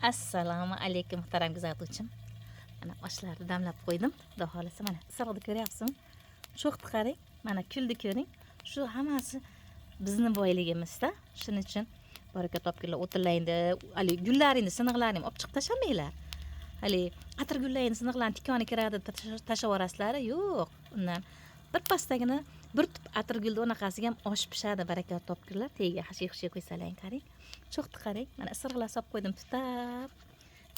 Assalomu alaykum muhtaram kuzatuvchim. Mana oshlarni damlab qo'ydim. Xudo xolasa mana isiriqni ko'ryapsizmi? Sho'xni qarang, mana kulni ko'ring. Shu hammasi bizni boyligimizda. Shuning uchun baraka topinglar, o'tirlaydi. Ali gullaringni, siniqlaringni olib chiqib tashamanglar. Ali atir gullaringni, siniqlarni tikoni kiradi, tashlab yuborasizlar. Yo'q, undan bir pastagina bir tup atir gulni unaqasiga ham osh pishadi, baraka topinglar. Tagiga hashi-hashi qo'ysalaring, qarang. Sho'xni qarang, mana isiriqlar solib qo'ydim tutab.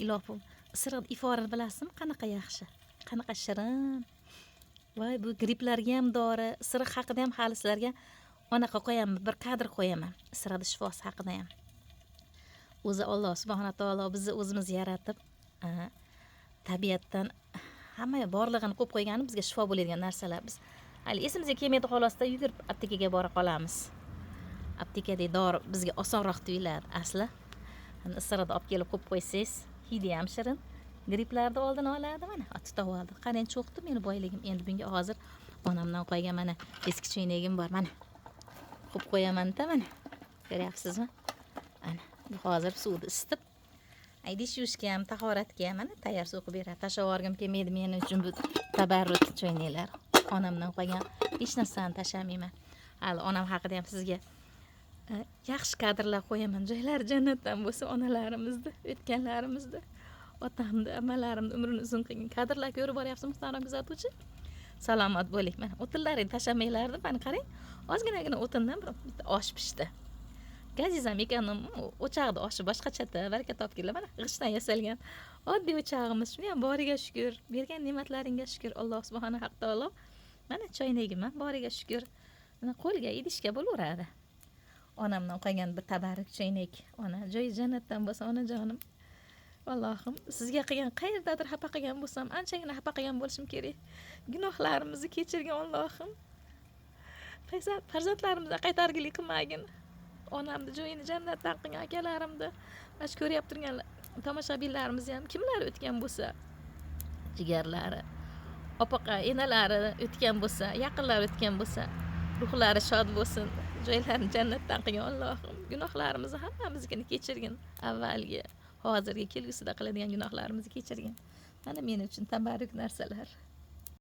Ilohim, isiriqni iforini bilasizmi? Qanaqa yaxshi, qanaqa shirin. Voy, bu gripplarga ham dori, isiriq haqida ham hali sizlarga anaqa qo'yaman, bir kadr qo'yaman. Isiriqni shifosi haqida ham. O'zi Alloh subhanahu va taolo bizni o'zimiz yaratib, tabiatdan hamma borlig'ini qo'yib qo'ygani bizga shifo bo'ladigan narsalar. Biz hali esimizga kelmaydi xolosda yugurib aptekaga bora qolamiz. Aptekadagi dori bizga osonroq tuyuladi asli. Isiriqni olib kelib qo'yib qo'ysangiz, hidi ham shirin. Gripplarni oldini oladi mana, tutib oldi. Qarang, cho'qdi meni boyligim. Endi bunga hozir onamdan qo'ygan mana eski choynagim bor, mana. Qo'yib qo'yaman-da mana. Ko'ryapsizmi? Ana, bu hozir suvni isitib, dish yuvishga ham, tahoratga ham mana tayyor suv qilib beradi. Tashlab yuborgim kelmaydi men uchun bu tabarruk choynaklar. Onamdan qo'ygan hech narsani tashlamayman. Hali onam haqida ham sizga yaxshi kadrlar qo'yaman. Joylari jannatdan bo'lsa, onalarimizni, o'tganlarimizni, otamni, amalarimni umrini uzun qilgan kadrlar ko'rib boryapsiz, muhtaram kuzatuvchi. Salomat bo'ling. Mana o'tinlaringni tashamanglardi, mana qarang. Ozginagina o'tindan bitta osh pishdi. Gazizam ekanim, o'chaqda oshi boshqachada, baraka topinglar. Mana g'ishtdan yasalgan oddiy o'chog'imiz. Shuni ham boriga shukr, bergan ne'matlaringga shukr Alloh subhanahu va taolo. Mana choynagim ham boriga shukr. Mana qo'lga idishga bo'laveradi. Onamdan qolgan bir tabarruk choynak. Ona joyi jannatdan bo'lsa, onajonim. Allohim, sizga qilgan qayerdadir xafa qilgan bo'lsam, anchagina xafa qilgan bo'lishim kerak. Gunohlarimizni kechirgin Allohim. Farzandlarimizga qaytargilik qilmagin. Onamni joyini jannatdan qilgan akalarimni, mana shu ko'ryap turgan tomoshabinlarimiz ham kimlar o'tgan bo'lsa, jigarlari, opaqa, enalari o'tgan bo'lsa, yaqinlari o'tgan bo'lsa, ruhlari shod bo'lsin. Joylarini jannatdan qilgan Allohim. Gunohlarimizni hammamizga kechirgin. Avvalgi, hozirgi, kelgusida qiladigan gunohlarimizni kechirgin. Mana men uchun tabarruk narsalar.